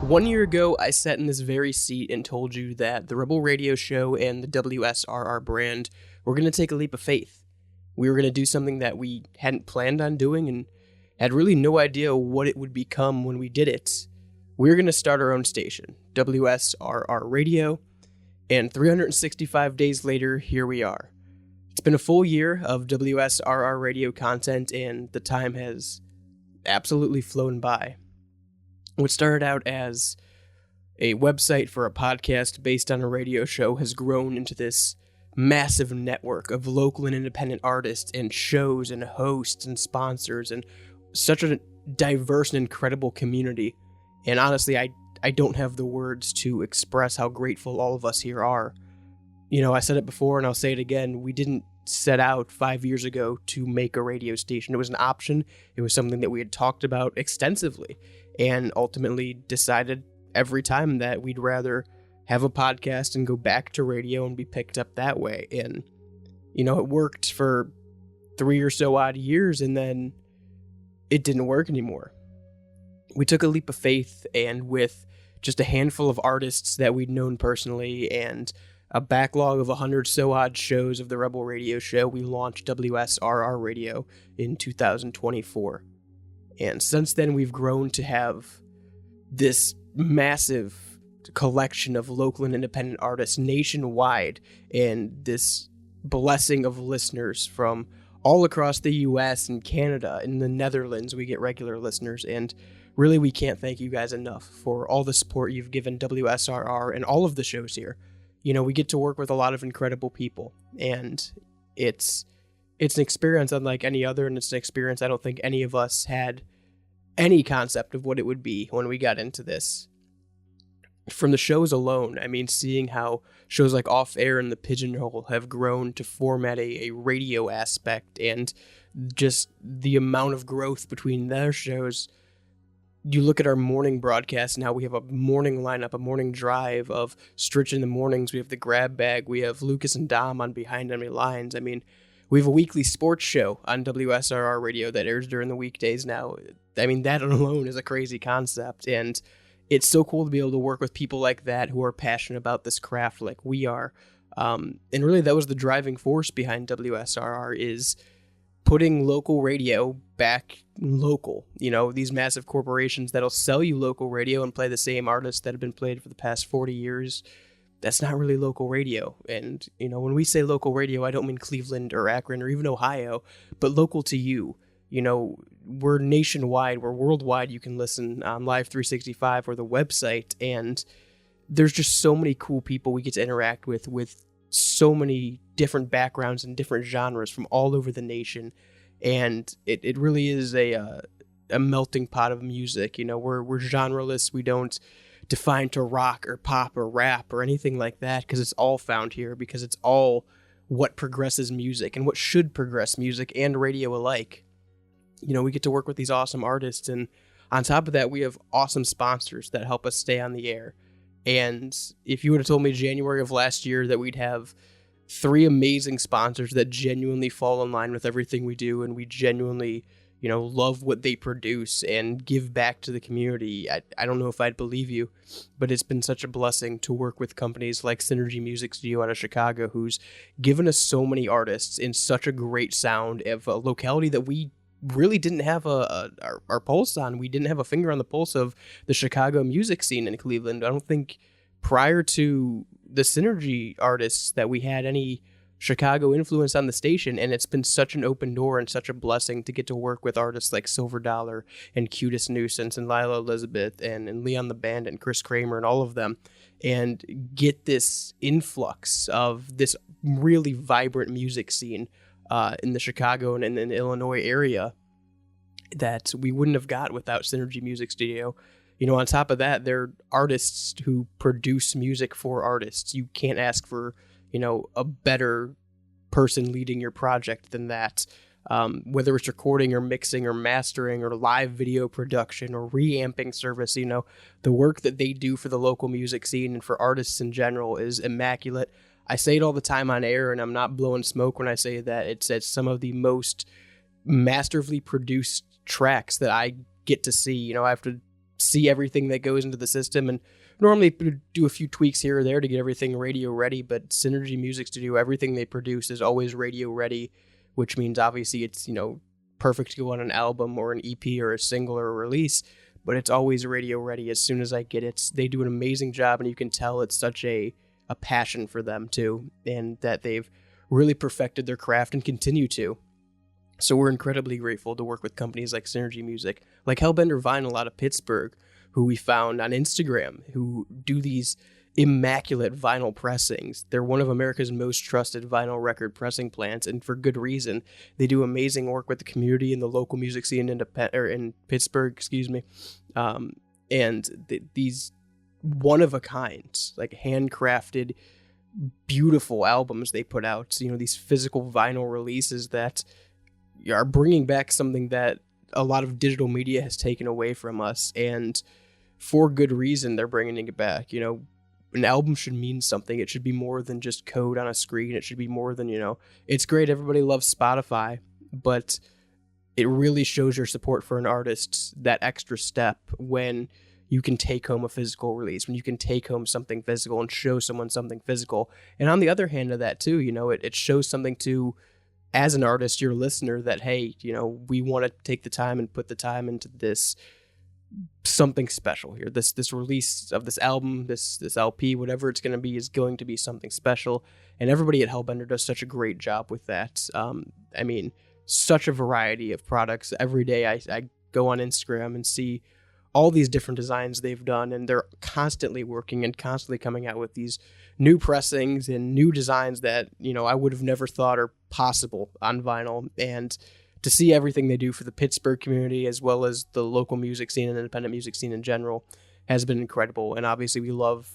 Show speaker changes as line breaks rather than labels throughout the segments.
1 year ago, I sat in this very seat and told you that the Rebel Radio Show and the WSRR brand were going to take a leap of faith. We were going to do something that we hadn't planned on doing and had really no idea what it would become when we did it. We were going to start our own station, WSRR Radio, and 365 days later, here we are. It's been a full year of WSRR Radio content, and the time has absolutely flown by. What started out as a website for a podcast based on a radio show has grown into this massive network of local and independent artists and shows and hosts and sponsors and such a diverse and incredible community. And honestly, I don't have the words to express how grateful all of us here are. You know, I said it before and I'll say it again. We didn't set out 5 years ago to make a radio station. It was an option. It was something that we had talked about extensively and ultimately decided every time that we'd rather have a podcast and go back to radio and be picked up that way. And, you know, it worked for 3 or so odd years and then it didn't work anymore. We took a leap of faith, and with just a handful of artists that we'd known personally and a backlog of 100 so odd shows of the Rebel Radio Show, we launched WSRR Radio in 2024. And since then, we've grown to have this massive collection of local and independent artists nationwide, and this blessing of listeners from all across the US and Canada. In the Netherlands, we get regular listeners, and really, we can't thank you guys enough for all the support you've given WSRR and all of the shows here. You know, we get to work with a lot of incredible people, and it's an experience unlike any other, and it's an experience I don't think any of us had any concept of what it would be when we got into this. From the shows alone, I mean, seeing how shows like Off Air and The Pigeonhole have grown to format a radio aspect, and just the amount of growth between their shows. You look at our morning broadcast now, we have a morning lineup, a morning drive of Stritch in the mornings. We have the Grab Bag. We have Lucas and Dom on Behind Enemy Lines. I mean, we have a weekly sports show on WSRR Radio that airs during the weekdays now. I mean, that alone is a crazy concept. And it's so cool to be able to work with people like that who are passionate about this craft like we are. And really, that was the driving force behind WSRR, is putting local radio back local. You know, these massive corporations that'll sell you local radio and play the same artists that have been played for the past 40 years. That's not really local radio. And, you know, when we say local radio, I don't mean Cleveland or Akron or even Ohio, but local to you. You know, we're nationwide, we're worldwide. You can listen on Live 365 or the website, and there's just so many cool people we get to interact with so many different backgrounds and different genres from all over the nation. And it really is a melting pot of music. You know, we're genreless. We don't define to rock or pop or rap or anything like that, because it's all found here, because it's all what progresses music and what should progress music and radio alike. You know, we get to work with these awesome artists, and on top of that, we have awesome sponsors that help us stay on the air. And if you would have told me January of last year that we'd have 3 amazing sponsors that genuinely fall in line with everything we do, and we genuinely, you know, love what they produce and give back to the community, I don't know if I'd believe you, but it's been such a blessing to work with companies like Synergy Music Studio out of Chicago, who's given us so many artists in such a great sound of a locality that we really didn't have our pulse on. We didn't have a finger on the pulse of the Chicago music scene in Cleveland. I don't think prior to the Synergy artists that we had any Chicago influence on the station, and it's been such an open door and such a blessing to get to work with artists like Silver Dollar and Cutest Nuisance and Lila Elizabeth and Leon the Bandit and Chris Kramer and all of them, and get this influx of this really vibrant music scene in the Chicago and in the Illinois area that we wouldn't have got without Synergy Music Studio. You know, on top of that, they're artists who produce music for artists. You can't ask for, you know, a better person leading your project than that. Whether it's recording or mixing or mastering or live video production or reamping service, you know, the work that they do for the local music scene and for artists in general is immaculate. I say it all the time on air, and I'm not blowing smoke when I say that. It's some of the most masterfully produced tracks that I get to see. You know, I have to see everything that goes into the system, and normally do a few tweaks here or there to get everything radio ready. But Synergy Music Studio, everything they produce is always radio ready, which means obviously it's, perfect to go on an album or an EP or a single or a release, but it's always radio ready as soon as I get it. They do an amazing job, and you can tell it's such a passion for them too, and that they've really perfected their craft and continue to. So we're incredibly grateful to work with companies like Synergy Music, like Hellbender Vinyl out of Pittsburgh, who we found on Instagram, who do these immaculate vinyl pressings. They're one of America's most trusted vinyl record pressing plants, and for good reason. They do amazing work with the community and the local music scene in Pittsburgh, these one-of-a-kind, like handcrafted, beautiful albums they put out, these physical vinyl releases that are bringing back something that a lot of digital media has taken away from us, and for good reason they're bringing it back. An album should mean something. It should be more than just code on a screen. It should be more than, it's great, everybody loves Spotify, but it really shows your support for an artist, that extra step, when you can take home a physical release, when you can take home something physical and show someone something physical. And on the other hand of that too, it shows something to, as an artist, your listener, that, hey, we want to take the time and put the time into this something special here. This release of this album, this LP, whatever it's going to be, is going to be something special. And everybody at Hellbender does such a great job with that. Such a variety of products. Every day I go on Instagram and see all these different designs they've done, and they're constantly working and constantly coming out with these new pressings and new designs that, I would have never thought are possible on vinyl. And to see everything they do for the Pittsburgh community, as well as the local music scene and independent music scene in general, has been incredible. And obviously we love,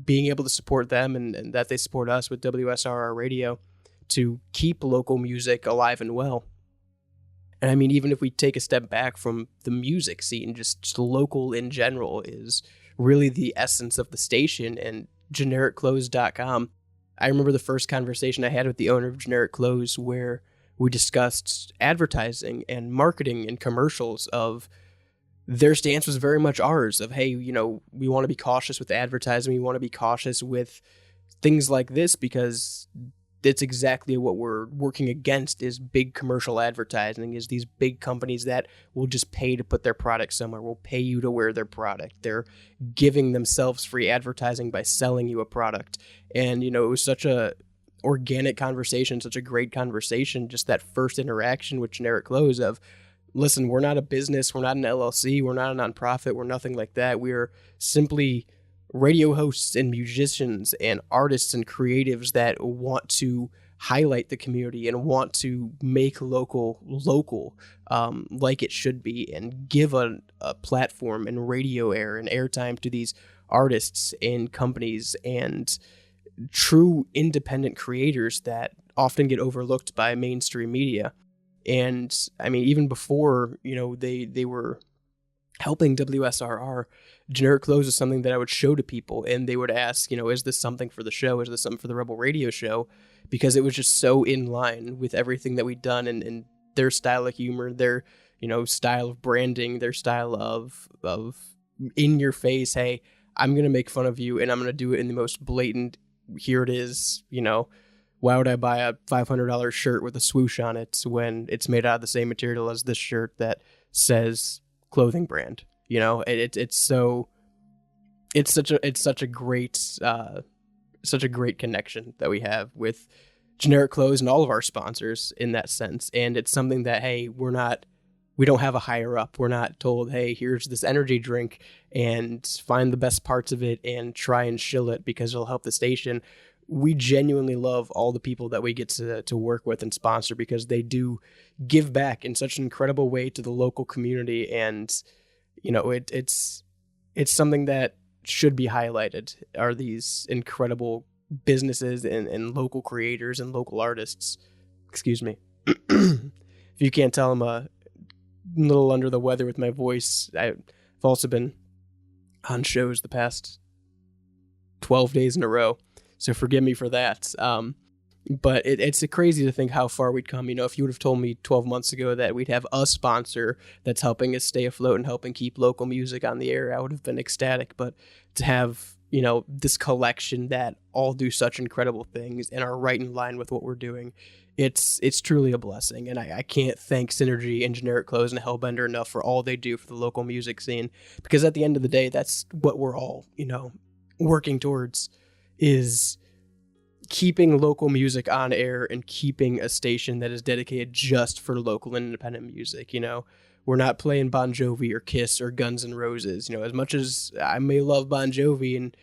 being able to support them and that they support us with WSRR Radio to keep local music alive and well. And even if we take a step back from the music scene, just local in general is really the essence of the station. And GenericClothes.com, I remember the first conversation I had with the owner of Generic Clothes, where we discussed advertising and marketing and commercials. Of their stance was very much ours, of, hey, we want to be cautious with advertising. We want to be cautious with things like this, because that's exactly what we're working against, is big commercial advertising, is these big companies that will just pay to put their product somewhere, will pay you to wear their product. They're giving themselves free advertising by selling you a product. And, it was such a organic conversation, such a great conversation, just that first interaction with Generic Clothes of, listen, we're not a business, we're not an LLC, we're not a nonprofit, we're nothing like that. We're simply radio hosts and musicians and artists and creatives that want to highlight the community and want to make local like it should be, and give a platform and radio air and airtime to these artists and companies and true independent creators that often get overlooked by mainstream media. And even before, they were helping WSRR, Generic Clothes is something that I would show to people, and they would ask, is this something for the show? Is this something for the Rebel Radio show? Because it was just so in line with everything that we'd done, and their style of humor, their, style of branding, their style of in your face, hey, I'm going to make fun of you, and I'm going to do it in the most blatant, here it is, why would I buy a $500 shirt with a swoosh on it when it's made out of the same material as this shirt that says clothing brand? It's such a great connection that we have with Generic Clothes and all of our sponsors in that sense. And it's something that, hey, we don't have a higher up. We're not told, hey, here's this energy drink and find the best parts of it and try and shill it because it'll help the station. We genuinely love all the people that we get to work with and sponsor, because they do give back in such an incredible way to the local community. And, it's something that should be highlighted, are these incredible businesses and local creators and local artists. Excuse me. If you can't tell, I'm a little under the weather with my voice. I've also been on shows the past 12 days in a row, so forgive me for that. But it's crazy to think how far we'd come. If you would have told me 12 months ago that we'd have a sponsor that's helping us stay afloat and helping keep local music on the air, I would have been ecstatic. But to have, this collection that all do such incredible things and are right in line with what we're doing, it's truly a blessing. And I can't thank Synergy and Generic Clothes and Hellbender enough for all they do for the local music scene, because at the end of the day, that's what we're all, working towards, is keeping local music on air and keeping a station that is dedicated just for local and independent music. We're not playing Bon Jovi or Kiss or Guns N' Roses. As much as I may love Bon Jovi and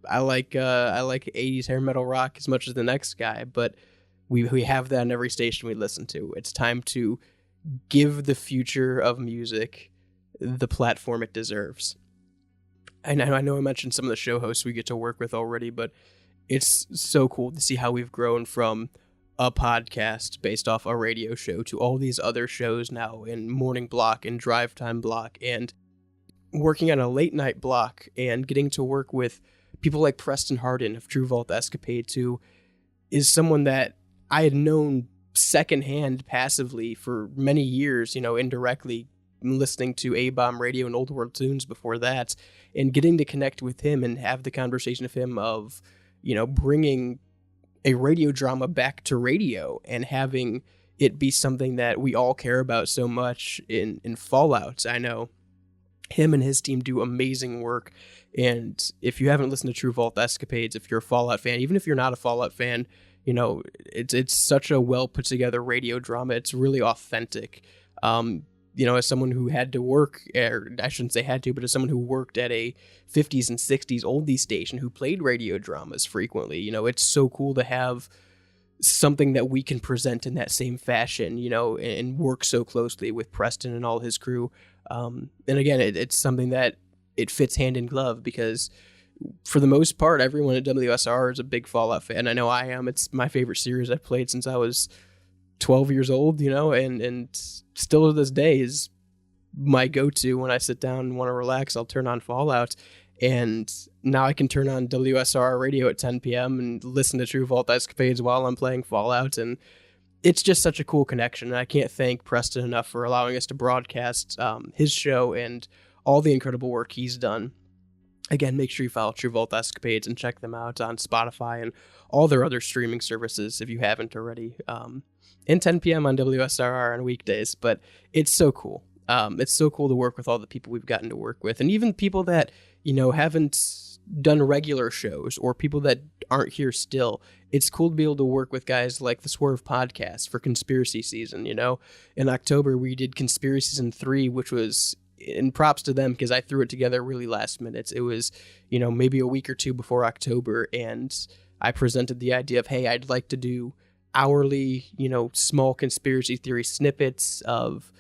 I like 80s hair metal rock as much as the next guy, but we have that on every station we listen to. It's time to give the future of music the platform it deserves. I know I mentioned some of the show hosts we get to work with already, but it's so cool to see how we've grown from a podcast based off a radio show to all these other shows now in morning block and drive time block, and working on a late night block and getting to work with people like Preston Harden of True Vault Escapades, who is someone that I had known secondhand passively for many years, indirectly listening to A-Bomb Radio and Old World Tunes before that, and getting to connect with him and have the conversation of him of bringing a radio drama back to radio and having it be something that we all care about so much in Fallout. I know him and his team do amazing work. And if you haven't listened to True Vault Escapades, if you're a Fallout fan, even if you're not a Fallout fan, it's such a well put together radio drama. It's really authentic. As someone who had to work, or I shouldn't say had to, but as someone who worked at a 50s and 60s oldies station who played radio dramas frequently, it's so cool to have something that we can present in that same fashion, and work so closely with Preston and all his crew. And again, it's something that it fits hand in glove, because for the most part, everyone at WSRR is a big Fallout fan. I know I am. It's my favorite series I've played since I was 12 years old, and still to this day is my go-to when I sit down and want to relax. I'll turn on Fallout, and now I can turn on WSRR Radio at 10 p.m. and listen to True Vault Escapades while I'm playing Fallout, and it's just such a cool connection. And I can't thank Preston enough for allowing us to broadcast his show and all the incredible work he's done. Again, make sure you follow True Vault Escapades and check them out on Spotify and all their other streaming services if you haven't already. And 10 p.m. on WSRR on weekdays, but it's so cool. It's so cool to work with all the people we've gotten to work with, and even people that, haven't done regular shows or people that aren't here still. It's cool to be able to work with guys like the Swerve Podcast for Conspiracy Season. In October, we did Conspiracy Season 3, which was, and props to them because I threw it together really last minute. It was, maybe a week or two before October, and I presented the idea of, hey, I'd like to do hourly, small conspiracy theory snippets of,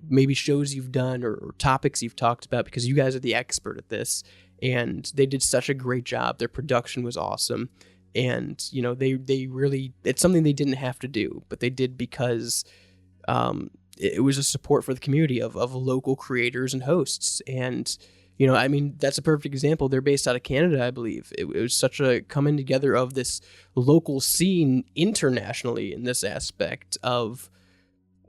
maybe shows you've done or topics you've talked about, because you guys are the expert at this. And they did such a great job. Their production was awesome. And, they really, it's something they didn't have to do, but they did because it was a support for the community of local creators and hosts. And, that's a perfect example. They're based out of Canada, I believe. It was such a coming together of this local scene internationally in this aspect of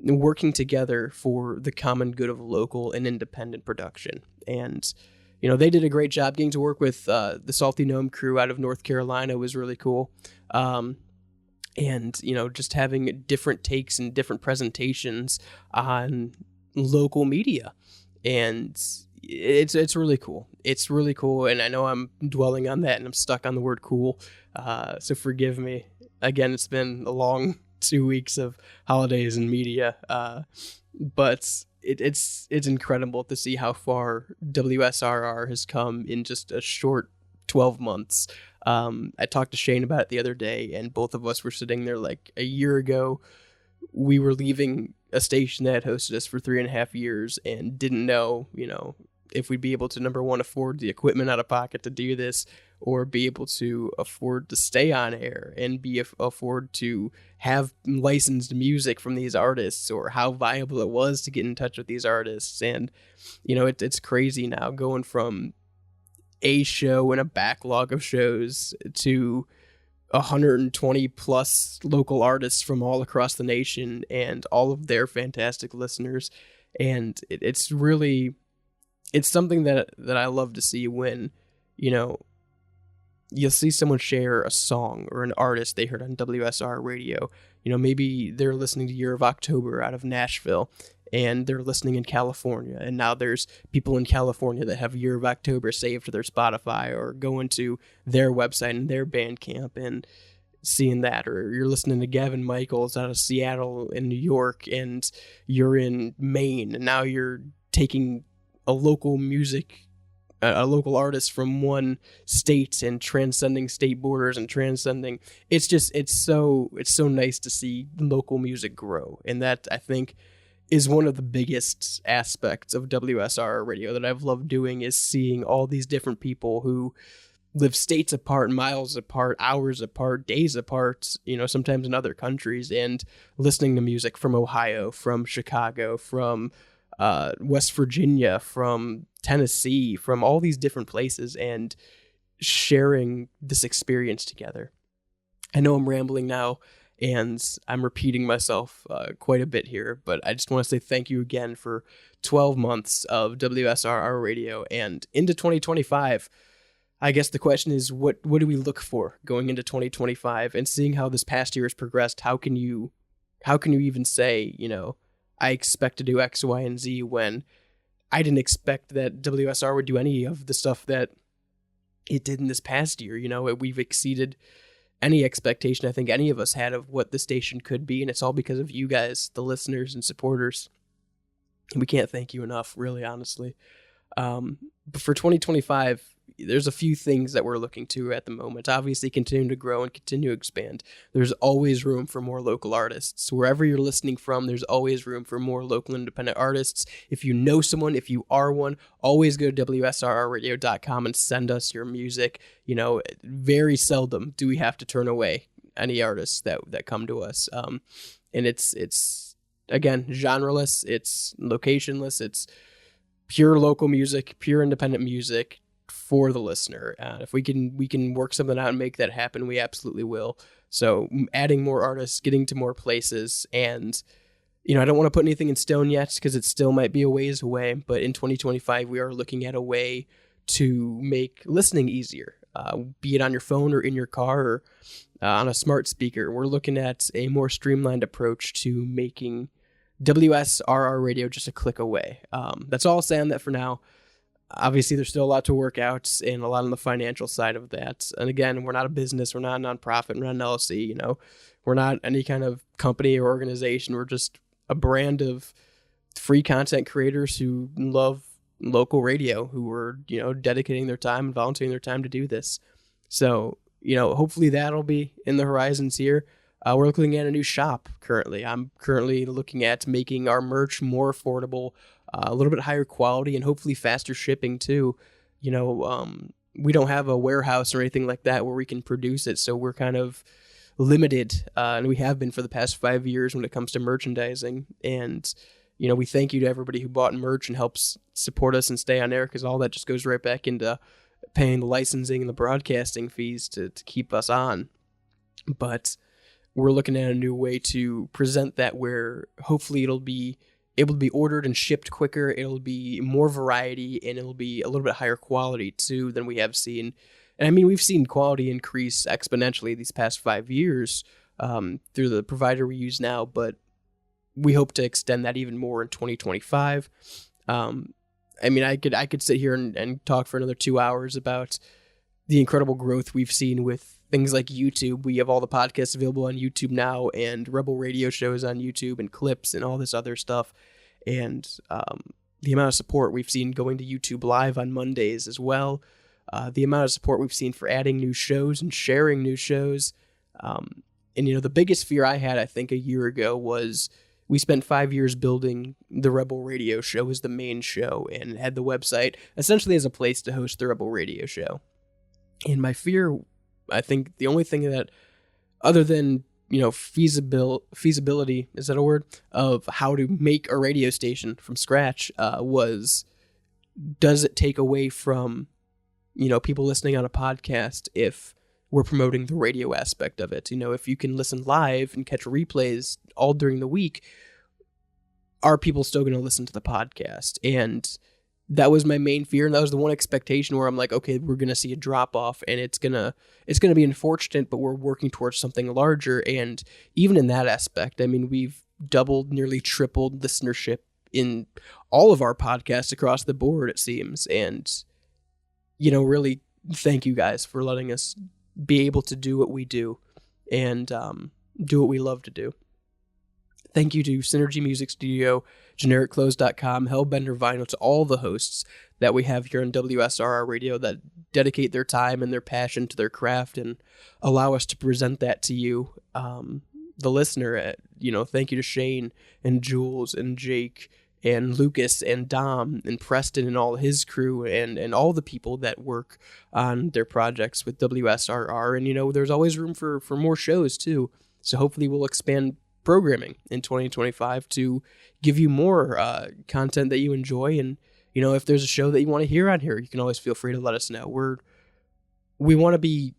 working together for the common good of local and independent production. And, they did a great job. Getting to work with the Salty Gnome crew out of North Carolina was really cool. And, just having different takes and different presentations on local media. And it's really cool. It's really cool. And I know I'm dwelling on that and I'm stuck on the word cool. So forgive me. Again, it's been a long 2 weeks of holidays and media. But it's incredible to see how far WSRR has come in just a short 12 months. I talked to Shane about it the other day, and both of us were sitting there like a year ago. We were leaving a station that had hosted us for 3.5 years and didn't know, if we'd be able to, number one, afford the equipment out of pocket to do this, or be able to afford to stay on air and afford to have licensed music from these artists, or how viable it was to get in touch with these artists. And, it's crazy now going from a show and a backlog of shows to 120 plus local artists from all across the nation and all of their fantastic listeners. And it's really, it's something that I love to see when, you know, you'll see someone share a song or an artist they heard on WSRR Radio. You know, maybe they're listening to Year of October out of Nashville, and they're listening in California. And now there's people in California that have Year of October saved to their Spotify, or going to their website and their Bandcamp and seeing that. Or you're listening to Gavin Michaels out of Seattle in New York, and you're in Maine, and now you're taking a local artist from one state and transcending state borders and transcending. It's so nice to see local music grow. And that, I think, is one of the biggest aspects of WSRR Radio that I've loved doing, is seeing all these different people who live states apart, miles apart, hours apart, days apart, you know, sometimes in other countries, and listening to music from Ohio, from Chicago, from West Virginia, from Tennessee, from all these different places, and sharing this experience together. I know I'm rambling now, and I'm repeating myself quite a bit here, but I just want to say thank you again for 12 months of WSRR Radio, and into 2025. I guess the question is, what do we look for going into 2025, and seeing how this past year has progressed? How can you even say, you know, I expect to do X, Y, and Z, when I didn't expect that WSR would do any of the stuff that it did in this past year. You know, we've exceeded any expectation I think any of us had of what the station could be, and it's all because of you guys, the listeners and supporters. And we can't thank you enough, really, honestly. But for 2025, there's a few things that we're looking to at the moment. Obviously, continue to grow and continue to expand. There's always room for more local artists. Wherever you're listening from, there's always room for more local independent artists. If you know someone, if you are one, always go to WSRRradio.com and send us your music. You know, very seldom do we have to turn away any artists that come to us. And it's again, genreless, it's locationless, it's pure local music, pure independent music for the listener. If we can work something out and make that happen, we absolutely will. So adding more artists, getting to more places, and, you know, I don't want to put anything in stone yet because it still might be a ways away, but in 2025, we are looking at a way to make listening easier, be it on your phone or in your car or on a smart speaker. We're looking at a more streamlined approach to making WSRR Radio just a click away. That's all I'll say on that for now. Obviously, there's still a lot to work out and a lot on the financial side of that. And again, we're not a business. We're not a nonprofit. We're not an LLC. You know, we're not any kind of company or organization. We're just a brand of free content creators who love local radio, who are, you know, dedicating their time and volunteering their time to do this. So, you know, hopefully that'll be in the horizons here. We're looking at a new shop currently. I'm currently looking at making our merch more affordable, a little bit higher quality, and hopefully faster shipping too. You know, we don't have a warehouse or anything like that where we can produce it, so we're kind of limited, and we have been for the past 5 years when it comes to merchandising. And, you know, we thank you to everybody who bought merch and helps support us and stay on air, because all that just goes right back into paying the licensing and the broadcasting fees to keep us on. But we're looking at a new way to present that, where hopefully it'll be able to be ordered and shipped quicker. It'll be more variety, and it'll be a little bit higher quality too than we have seen. And I mean, we've seen quality increase exponentially these past 5 years through the provider we use now, but we hope to extend that even more in 2025. I mean, I could sit here and talk for another 2 hours about the incredible growth we've seen with things like YouTube. We have all the podcasts available on YouTube now, and Rebel Radio shows on YouTube, and clips and all this other stuff. And the amount of support we've seen going to YouTube Live on Mondays as well. The amount of support we've seen for adding new shows and sharing new shows. And, you know, the biggest fear I had, I think, a year ago was we spent 5 years building the Rebel Radio show as the main show, and had the website essentially as a place to host the Rebel Radio show. And my fear, I think the only thing that, other than, you know, feasibility, is that a word, of how to make a radio station from scratch, was, does it take away from, you know, people listening on a podcast if we're promoting the radio aspect of it. If you can listen live and catch replays all during the week, are people still going to listen to the podcast? And that was my main fear, and that was the one expectation where I'm like, okay, we're going to see a drop off, and it's gonna be unfortunate, but we're working towards something larger. And even in that aspect, I mean, we've doubled, nearly tripled listenership in all of our podcasts across the board, it seems. And really thank you guys for letting us be able to do what we do and do what we love to do. Thank you to Synergy Music Studio, GenericClothes.com, Hellbender Vinyl, to all the hosts that we have here on WSRR Radio that dedicate their time and their passion to their craft and allow us to present that to you, the listener. Thank you to Shane and Jules and Jake and Lucas and Dom and Preston and all his crew and all the people that work on their projects with WSRR. And, there's always room for more shows, too. So hopefully we'll expand programming in 2025 to give you more content that you enjoy. And if there's a show that you want to hear on here, you can always feel free to let us know. We want to be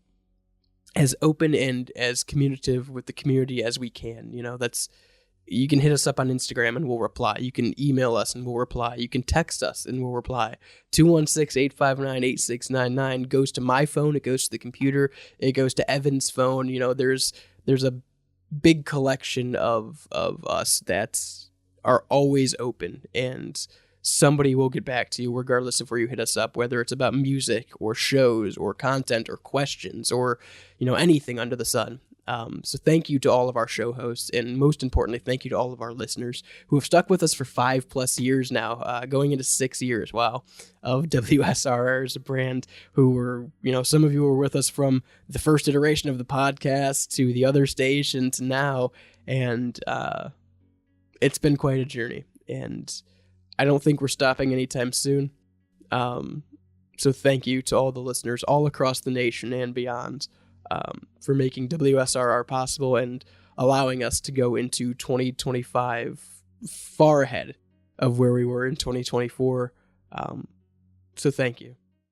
as open and as communicative with the community as we can. You can hit us up on Instagram and we'll reply. You can email us and we'll reply. You can text us and we'll reply. 216-859-8699 goes to my phone. It goes to the computer. It goes to Evan's phone. There's a big collection of us that are always open, and somebody will get back to you regardless of where you hit us up, whether it's about music or shows or content or questions or anything under the sun. So thank you to all of our show hosts, and most importantly, thank you to all of our listeners who have stuck with us for 5+ years now, going into 6 years, wow, of WSRR as a brand, who were, some of you were with us from the first iteration of the podcast to the other stations now, and it's been quite a journey, and I don't think we're stopping anytime soon. So thank you to all the listeners all across the nation and beyond, for making WSRR possible and allowing us to go into 2025 far ahead of where we were in 2024. So thank you.